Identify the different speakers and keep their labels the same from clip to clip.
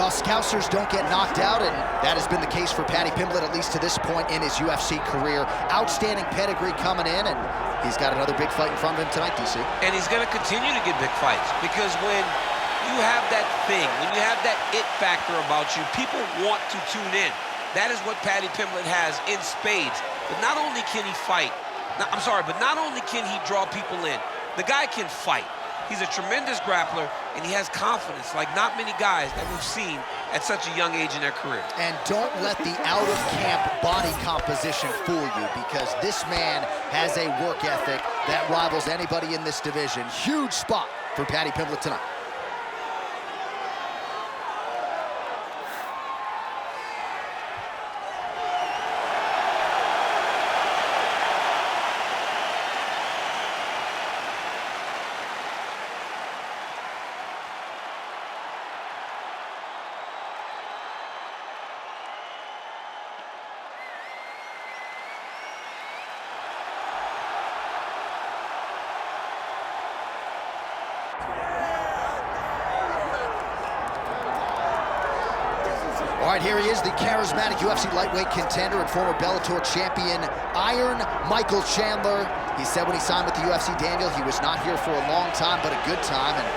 Speaker 1: Well, Scousers don't get knocked out, and that has been the case for Paddy Pimblett, at least to this point in his UFC career. Outstanding pedigree coming in, and he's got another big fight in front of him tonight, DC.
Speaker 2: And he's going to continue to get big fights, because when you have that thing, when you have that it factor about you, people want to tune in. That is what Paddy Pimblett has in spades. But not only can he fight, but not only can he draw people in, the guy can fight. He's a tremendous grappler, and he has confidence like not many guys that we've seen at such a young age in their career.
Speaker 1: And don't let the out-of-camp body composition fool you, because this man has a work ethic that rivals anybody in this division. Huge spot for Paddy Pimblett tonight. All right, here he is, the charismatic UFC lightweight contender and former Bellator champion, Iron Michael Chandler. He said when he signed with the UFC, Daniel, he was not here for a long time, but a good time, and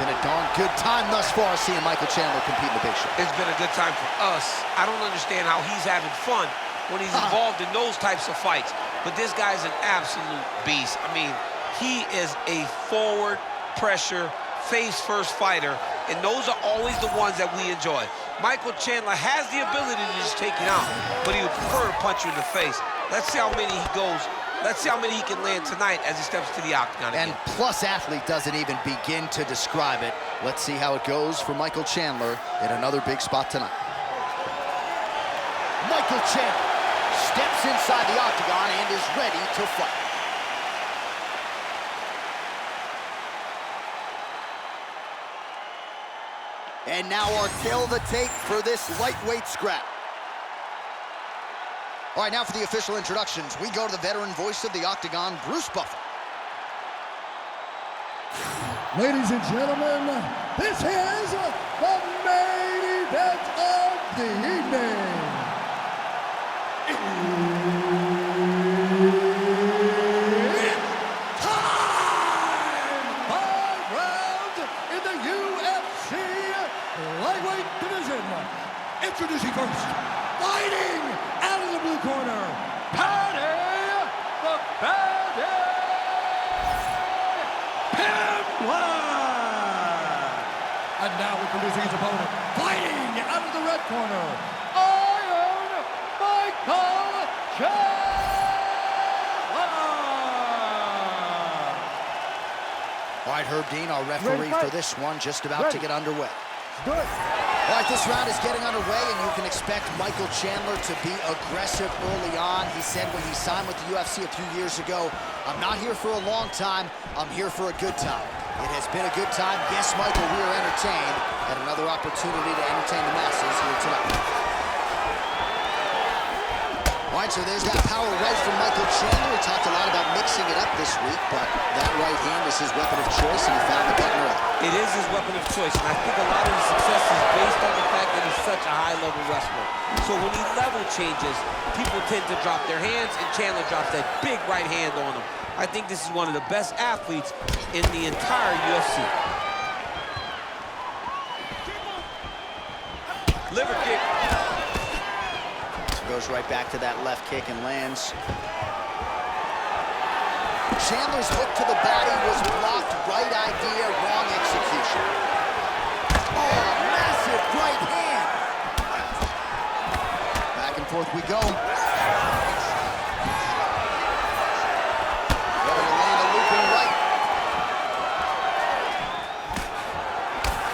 Speaker 1: been a darn good time thus far seeing Michael Chandler compete in the big show.
Speaker 2: It's been a good time for us. I don't understand how he's having fun when he's involved in those types of fights, but this guy's an absolute beast. I mean, he is a forward pressure, face-first fighter, and those are always the ones that we enjoy. Michael Chandler has the ability to just take you out, but he would prefer to punch you in the face. Let's see how many he goes. Let's see how many he can land tonight as he steps to the octagon again.
Speaker 1: And Plus Athlete doesn't even begin to describe it. Let's see how it goes for Michael Chandler in another big spot tonight. Michael Chandler steps inside the octagon and is ready to fight. And now our tail of the tape for this lightweight scrap. All right, now for the official introductions, we go to the veteran voice of the octagon, Bruce Buffer.
Speaker 3: Ladies and gentlemen, this is the main event of the evening. It's time! 5 rounds in the UFC lightweight division. Introducing first, fighting out of the blue corner, Paddy The Baddy Pimblett. And now introducing his opponent, fighting out of the red corner, Iron Michael Chandler.
Speaker 1: All right, Herb Dean, our referee for this one, just about to get underway.
Speaker 3: Good.
Speaker 1: All right, this round is getting underway, and you can expect Michael Chandler to be aggressive early on. He said when he signed with the UFC a few years ago, I'm not here for a long time, I'm here for a good time. It has been a good time. Yes, Michael, we are entertained, and another opportunity to entertain the masses here tonight. All right, so there's that power right from Michael Chandler. He talked a lot about mixing it up this week, but that right hand is his weapon of choice, and he found the button early.
Speaker 2: It is his weapon of choice, and I think a lot of his success is based on the fact that he's such a high-level wrestler. So when he level changes, people tend to drop their hands, and Chandler drops that big right hand on him. I think this is one of the best athletes in the entire UFC. Liver kick.
Speaker 1: Goes right back to that left kick and lands. Chandler's hook to the body was blocked. Right idea, wrong execution. Oh, massive right hand. Back and forth we go. Going to land a looping right.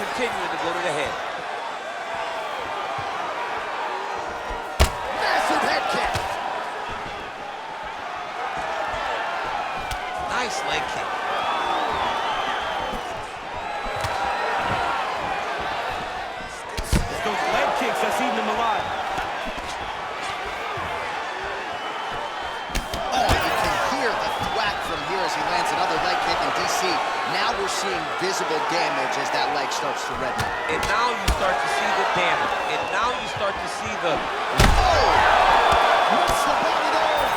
Speaker 2: Continuing to go to the head.
Speaker 1: Massive head kick.
Speaker 2: Nice leg kick. It's those leg kicks that's eating him alive.
Speaker 1: Oh, you can hear the thwack from here as he lands another leg kick and DC, now we're seeing visible damage as that leg starts to redden.
Speaker 2: And now you start to see the damage. And now you start to see the...
Speaker 1: Oh! What's the body there?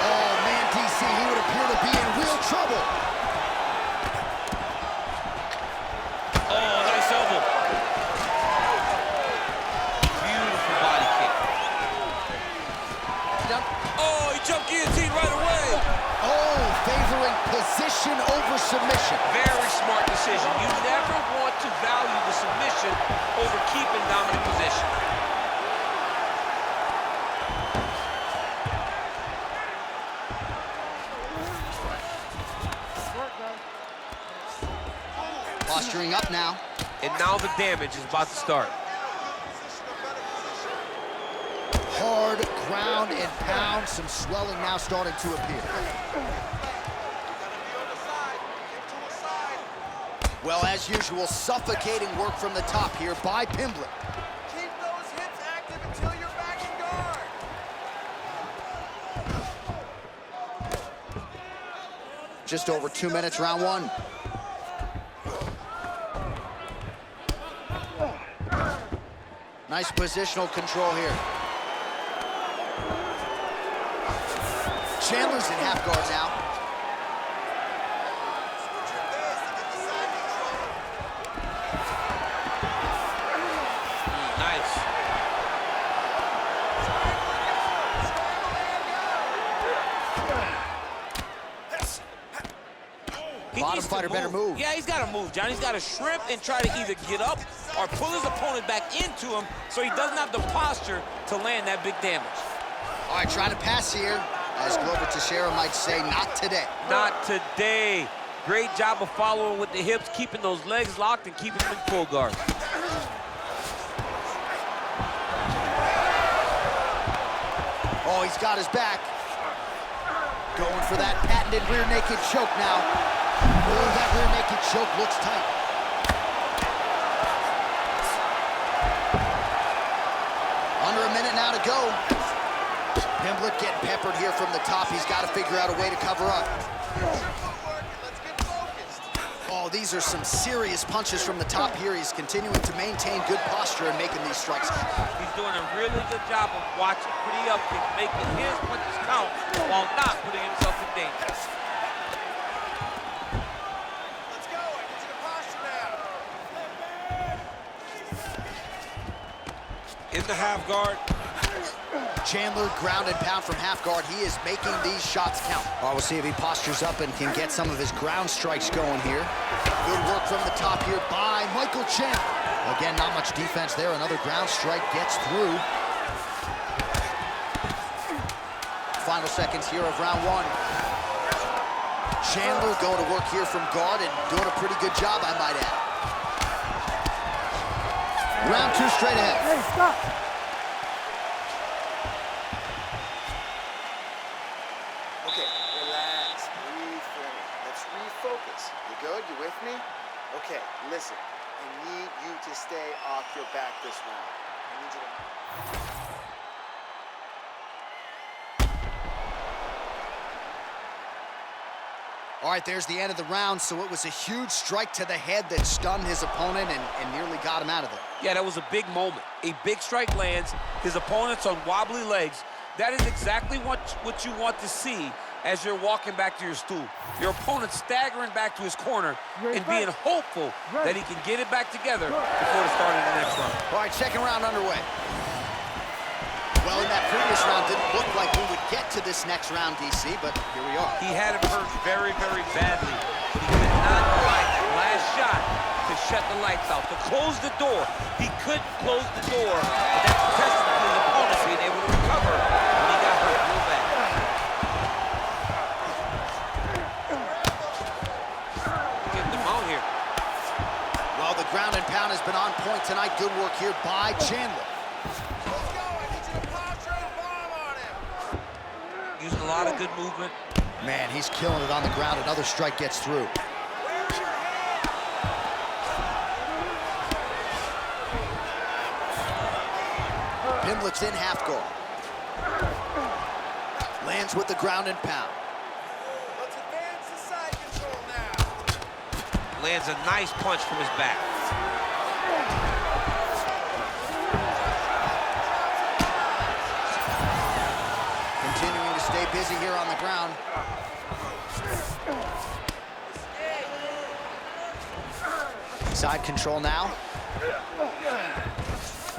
Speaker 1: Oh, man, DC, he would appear to be in real trouble.
Speaker 2: Oh, nice elbow. Beautiful body kick. Oh, he jumped guillotine right away.
Speaker 1: Oh, favoring position over submission.
Speaker 2: Very smart decision. You never want to value the submission over keeping dominant position.
Speaker 1: Posturing up now.
Speaker 2: And now the damage is about to start.
Speaker 1: Hard ground and pound. Some swelling now starting to appear. Well, as usual, suffocating work from the top here by Pimblett.
Speaker 4: Keep those hips active until you're back in guard.
Speaker 1: Just over 2 minutes, round one. Nice positional control here. Chandler's in half guard now.
Speaker 2: Nice.
Speaker 1: Bottom fighter better move.
Speaker 5: Yeah, he's got to move, John. He's got to shrimp and try to either get up or pull his opponent back into him so he doesn't have the posture to land that big damage.
Speaker 1: All right, trying to pass here. As Glover Teixeira might say, not today.
Speaker 5: Not today. Great job of following with the hips, keeping those legs locked and keeping them in full guard.
Speaker 1: Oh, he's got his back. Going for that patented rear naked choke now. Oh, that rear naked choke looks tight. Under a minute now to go. Pimblett getting peppered here from the top. He's got to figure out a way to cover up. Oh, these are some serious punches from the top here. He's continuing to maintain good posture and making these strikes.
Speaker 5: He's doing a really good job of watching pretty up and making his punches count while not putting himself in danger.
Speaker 4: Let's go. I need you to posture now.
Speaker 2: In the half guard.
Speaker 1: Chandler ground and pound from half guard. He is making these shots count. Well, we'll see if he postures up and can get some of his ground strikes going here. Good work from the top here by Michael Chandler. Again, not much defense there. Another ground strike gets through. Final seconds here of round one. Chandler going to work here from guard and doing a pretty good job, I might add. Round two straight ahead.
Speaker 6: Hey, stop.
Speaker 4: Okay, relax. Breathe for me. Let's refocus. You good? You with me? Okay, listen. I need you to stay off your back this round. I need you to...
Speaker 1: All right, there's the end of the round, so it was a huge strike to the head that stunned his opponent and nearly got him out of there.
Speaker 5: Yeah, that was a big moment. A big strike lands, his opponent's on wobbly legs. That is exactly what you want to see as you're walking back to your stool. Your opponent staggering back to his corner and being hopeful that he can get it back together before the start of the next round.
Speaker 1: All right, second round underway. Well, in that previous round, didn't look like we would get to this next round, DC, but here we are.
Speaker 5: He had him hurt very, very badly, but he could not find that last shot to shut the lights out, to close the door. He couldn't close the door, but that's a testament to his opponent being able to recover when he got hurt real bad. Getting them out here.
Speaker 1: Well, the ground and pound has been on point tonight. Good work here by Chandler.
Speaker 5: Using a lot of good movement.
Speaker 1: Man, he's killing it on the ground. Another strike gets through. Pimblett's in half guard. Lands with the ground and pound.
Speaker 4: Let's advance the side control now.
Speaker 2: Lands a nice punch from his back.
Speaker 1: Continuing to stay busy here on the ground. Side control now.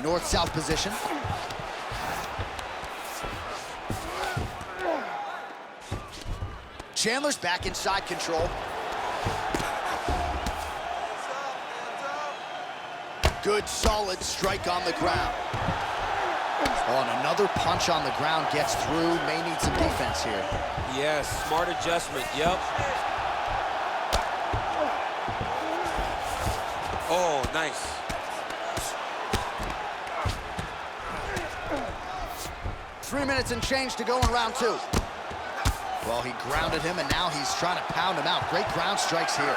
Speaker 1: North-south position. Chandler's back in side control. Good, solid strike on the ground. Oh, and another punch on the ground gets through. May need some defense here.
Speaker 5: Yes, smart adjustment, yep. Oh, nice.
Speaker 1: Three minutes and change to go in round two. Well, he grounded him, and now he's trying to pound him out. Great ground strikes here.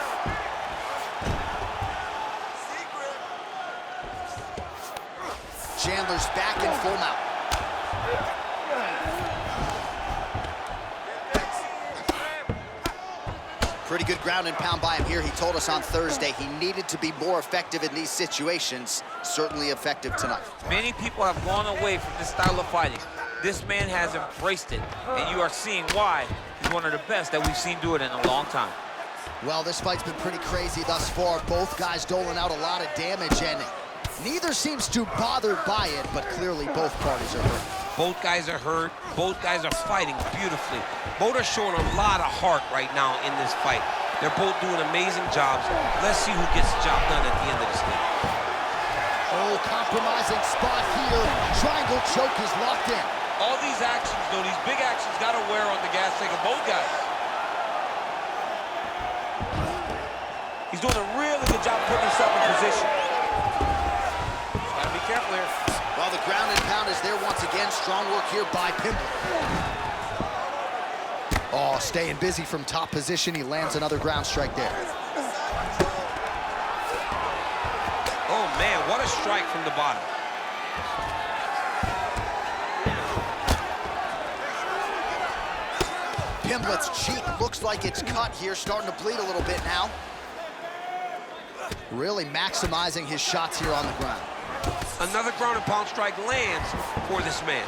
Speaker 1: Chandler's back in full mount. Pretty good ground and pound by him here. He told us on Thursday he needed to be more effective in these situations. Certainly effective tonight.
Speaker 5: Many people have gone away from this style of fighting. This man has embraced it, and you are seeing why he's one of the best that we've seen do it in a long time.
Speaker 1: Well, this fight's been pretty crazy thus far. Both guys doling out a lot of damage, and neither seems too bothered by it, but clearly both parties are hurt.
Speaker 2: Both guys are hurt. Both guys are fighting beautifully. Both are showing a lot of heart right now in this fight. They're both doing amazing jobs. Let's see who gets the job done at the end of this thing.
Speaker 1: Oh, compromising spot here. Triangle choke is locked in.
Speaker 5: All these actions, though, these big actions got to wear on the gas tank of both guys. He's doing a really good job putting himself in position. Got to be careful here.
Speaker 1: Well, the ground and pound is there once again. Strong work here by Pimblett. Oh, staying busy from top position. He lands another ground strike there.
Speaker 2: Oh, man, what a strike from the bottom.
Speaker 1: Pimblett's cheek looks like it's cut here, starting to bleed a little bit now. Really maximizing his shots here on the ground.
Speaker 2: Another ground and pound strike lands for this man.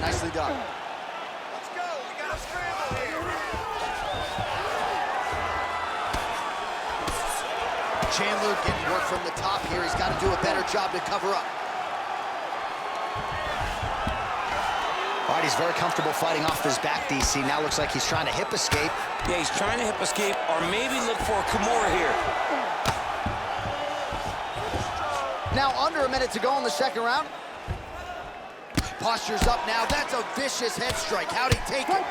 Speaker 1: Nicely done.
Speaker 4: Let's go. We got a scramble here.
Speaker 1: Chandler getting work from the top here. He's got to do a better job to cover up. All right, he's very comfortable fighting off his back, DC. Now looks like he's trying to hip escape.
Speaker 5: Yeah, he's trying to hip escape or maybe look for a Kimura here.
Speaker 1: Now under a minute to go in the second round. Posture's up now. That's a vicious head strike. How'd he take it?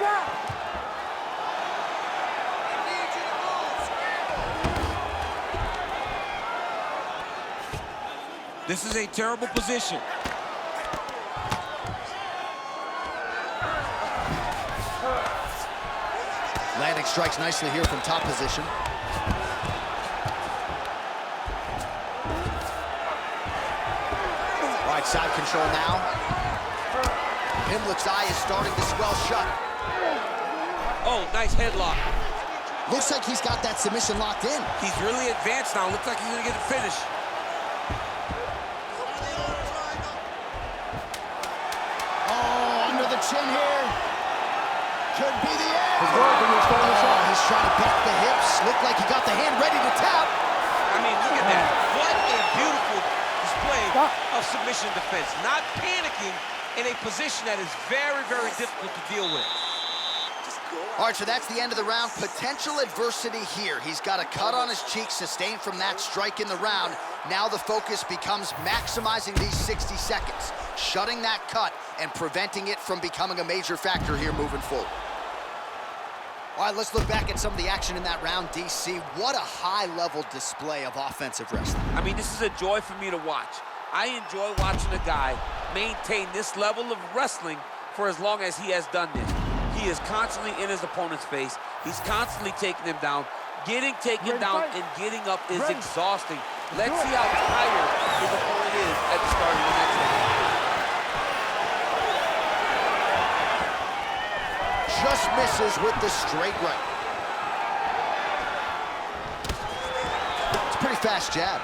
Speaker 5: This is a terrible position.
Speaker 1: Landing strikes nicely here from top position. All right, side control now. Pimblett's eye is starting to swell shut.
Speaker 5: Oh, nice headlock.
Speaker 1: Looks like he's got that submission locked in.
Speaker 5: He's really advanced now. Looks like he's going to get the finish.
Speaker 1: Oh, under the chin here. Could be the end. He's trying to back the hips. Looked like he got the hand ready to tap.
Speaker 2: I mean, look at that. What a beautiful display of submission defense. Not panicking in a position that is very, very difficult to deal with.
Speaker 1: All right, so that's the end of the round. Potential adversity here. He's got a cut on his cheek sustained from that strike in the round. Now the focus becomes maximizing these 60 seconds, shutting that cut and preventing it from becoming a major factor here moving forward. All right, let's look back at some of the action in that round, DC. What a high-level display of offensive wrestling.
Speaker 5: I mean, this is a joy for me to watch. I enjoy watching a guy maintain this level of wrestling for as long as he has done this. He is constantly in his opponent's face. He's constantly taking him down. Getting taken down and getting up is exhausting. Let's see how tired his opponent is at the start of the next round.
Speaker 1: Just misses with the straight right. fast jab.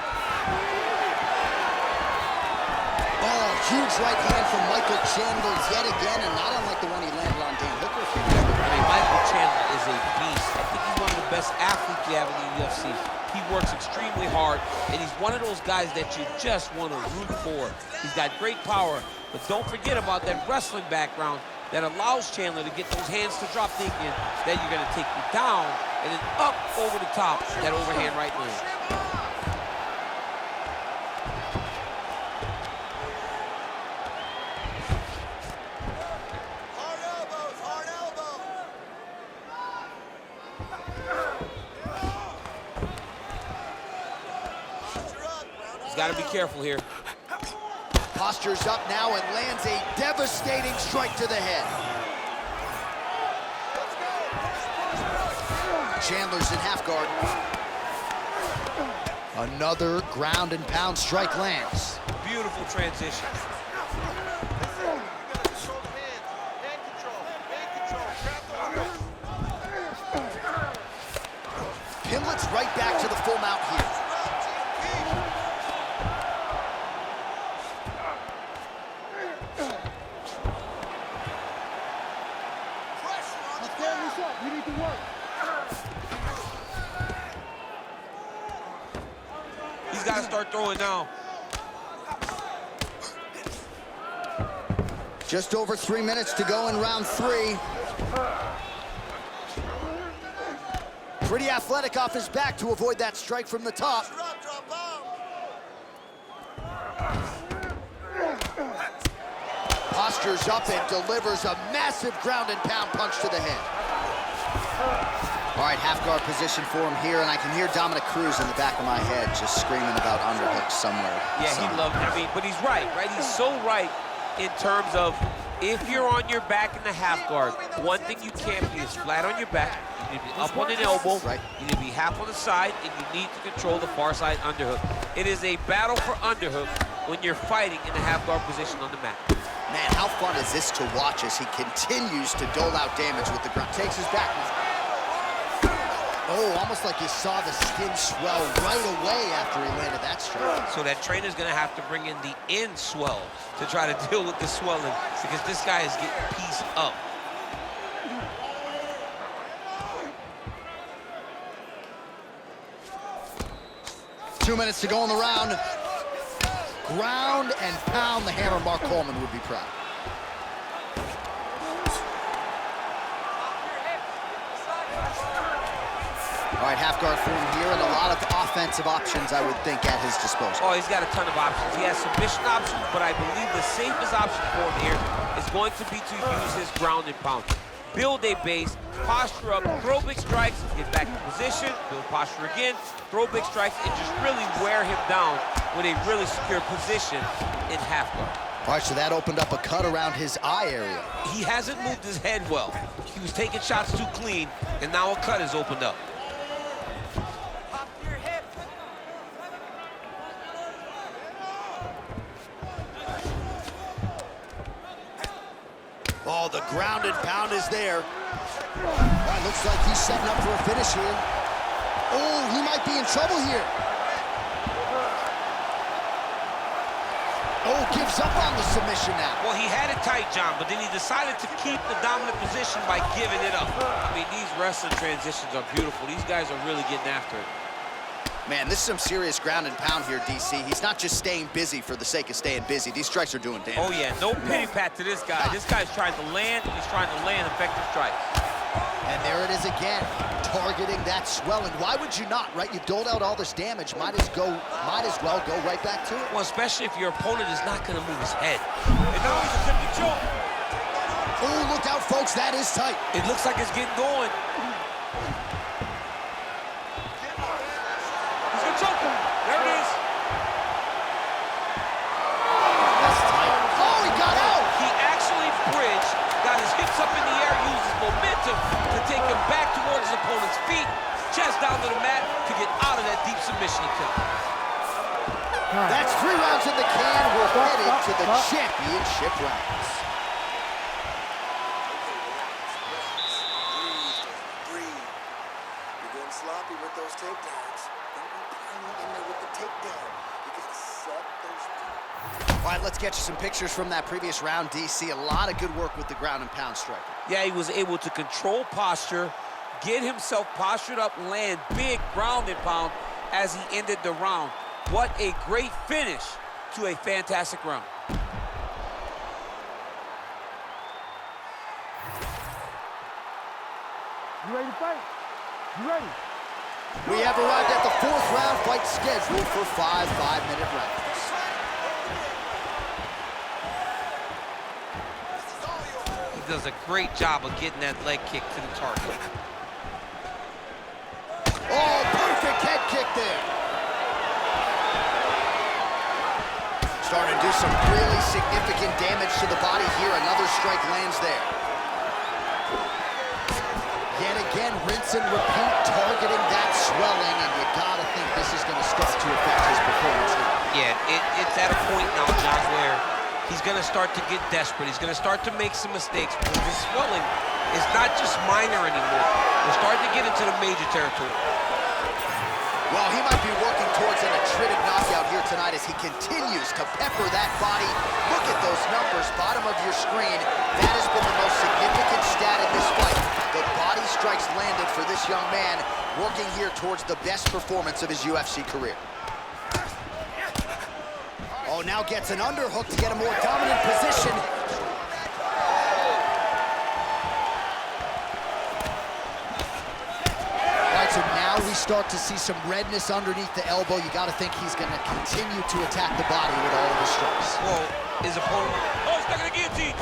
Speaker 1: Oh, huge right hand from Michael Chandler yet again, and not unlike the one he landed on Dan Hooker a few years ago.
Speaker 2: I mean, Michael Chandler is a beast. I think he's one of the best athletes you have in the UFC. He works extremely hard, and he's one of those guys that you just want to root for. He's got great power, but don't forget about that wrestling background that allows Chandler to get those hands to drop, thinking that you're going to take you down and then up over the top, that overhand right leg. He's got to be careful here.
Speaker 1: Postures up now and lands a devastating strike to the head. Chandler's in half guard. Another ground and pound strike lands.
Speaker 2: Beautiful transition.
Speaker 1: Pimblett's right back to the full mount here.
Speaker 2: He's got to start throwing now.
Speaker 1: Just over 3 minutes to go in round 3. Pretty athletic off his back to avoid that strike from the top. Postures up and delivers a massive ground and pound punch to the head. All right, half guard position for him here, and I can hear Dominic Cruz in the back of my head just screaming about underhooks somewhere.
Speaker 2: Yeah, he loved it. I mean, but he's right? He's so right in terms of if you're on your back in the half guard, one thing you can't be is flat on your back. You need to be up on an elbow.
Speaker 1: Right.
Speaker 2: You need to be half on the side, and you need to control the far side underhook. It is a battle for underhook when you're fighting in the half guard position on the mat.
Speaker 1: Man, how fun is this to watch as he continues to dole out damage with the ground. Takes his back. Oh, almost like you saw the skin swell right away after he landed that strike.
Speaker 2: So that trainer's going to have to bring in the end swell to try to deal with the swelling, because this guy is getting pieced up.
Speaker 1: Two minutes to go in the round. Ground and pound, the hammer. Mark Coleman would be proud. All right, half guard for him here, and a lot of offensive options, I would think, at his disposal.
Speaker 2: Oh, he's got a ton of options. He has submission options, but I believe the safest option for him here is going to be to use his ground and pound. Build a base, posture up, throw big strikes, get back in position, build posture again, throw big strikes, and just really wear him down with a really secure position in half guard.
Speaker 1: All right, so that opened up a cut around his eye area.
Speaker 2: He hasn't moved his head well. He was taking shots too clean, and now a cut has opened up.
Speaker 1: Oh, the ground and pound is there. Looks like he's setting up for a finish here. Oh, he might be in trouble here. Oh, gives up on the submission now.
Speaker 2: Well, he had it tight, John, but then he decided to keep the dominant position by giving it up. I mean, these wrestling transitions are beautiful. These guys are really getting after it.
Speaker 1: Man, this is some serious ground and pound here, DC. He's not just staying busy for the sake of staying busy. These strikes are doing damage.
Speaker 2: Oh, yeah, no pity pat to this guy. This guy's trying to land, and he's trying to land effective strikes.
Speaker 1: And there it is again, targeting that swelling. Why would you not, right? You've doled out all this damage. Might as well go right back to it.
Speaker 2: Well, especially if your opponent is not going to move his head. And now he's attempting to choke.
Speaker 1: Oh, look out, folks. That is tight.
Speaker 2: It looks like it's getting going. Choke him. There it is.
Speaker 1: That's tight. Oh, he got out.
Speaker 2: He actually bridged, got his hips up in the air, used his momentum to take him back towards his opponent's feet, chest down to the mat to get out of that deep submission attempt.
Speaker 1: That's 3 rounds in the can. We're headed to the championship rounds.
Speaker 4: Breathe. You're getting sloppy with those takedowns. Don't be piling in there with down. You gotta set those.
Speaker 1: All right, let's get you some pictures from that previous round, DC. A lot of good work with the ground and pound striking.
Speaker 5: Yeah, he was able to control posture, get himself postured up, land big ground and pound as he ended the round. What a great finish to a fantastic round.
Speaker 3: You ready to fight? You ready?
Speaker 1: We have arrived at the 4th round fight scheduled for 5 5-minute rounds.
Speaker 2: He does a great job of getting that leg kick to the target.
Speaker 1: Oh, perfect head kick there. Starting to do some really significant damage to the body here. Another strike lands there. Yet again, rinse and repeat, targeting that swelling, and you gotta think this is gonna start to affect his performance here.
Speaker 2: Yeah, it's at a point now, John, where he's gonna start to get desperate. He's gonna start to make some mistakes because his swelling is not just minor anymore. We're starting to get into the major territory.
Speaker 1: Well, he might be working towards an attritic knockout here tonight as he continues to pepper that body. Look at those numbers, bottom of your screen. That has been the most significant stat in this fight. The body strikes landed for this young man, working here towards the best performance of his UFC career. Oh, now gets an underhook to get a more dominant position. So now we start to see some redness underneath the elbow. You got to think he's going to continue to attack the body with all of his strikes.
Speaker 2: Well, his opponent...
Speaker 5: Oh, he's stuck in the guillotine.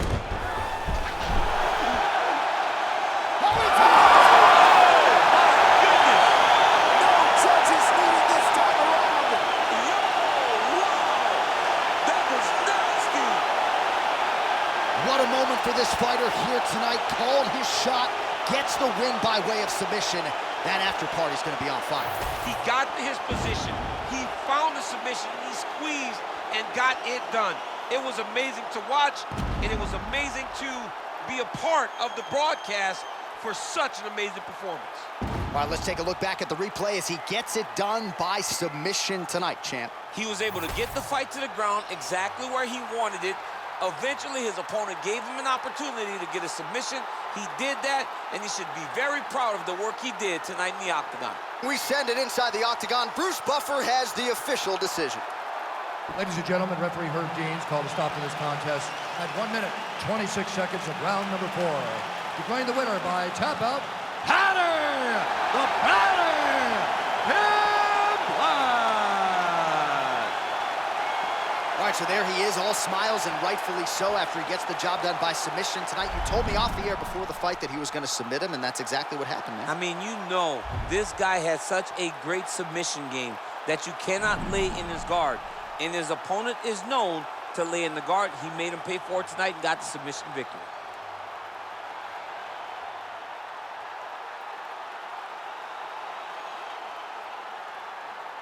Speaker 1: What a moment for this fighter here tonight. Called his shot, gets the win by way of submission. That after party's going to be on fire.
Speaker 2: He got to his position. He found the submission. He squeezed and got it done. It was amazing to watch, and it was amazing to be a part of the broadcast for such an amazing performance.
Speaker 1: All right, let's take a look back at the replay as he gets it done by submission tonight, champ.
Speaker 5: He was able to get the fight to the ground exactly where he wanted it. Eventually, his opponent gave him an opportunity to get a submission. He did that, and he should be very proud of the work he did tonight in the octagon.
Speaker 1: We send it inside the octagon. Bruce Buffer has the official decision.
Speaker 3: Ladies and gentlemen, referee Herb Deans called a stop to this contest at 1 minute, 26 seconds of round number 4. Declaring the winner by tap out, Paddy The Baddy Pimblett.
Speaker 1: All right, so there he is, all smiles, and rightfully so after he gets the job done by submission tonight. You told me off the air before the fight that he was going to submit him, and that's exactly what happened, man.
Speaker 5: I mean, you know, this guy has such a great submission game that you cannot lay in his guard. And his opponent is known to lay in the guard. He made him pay for it tonight and got the submission victory.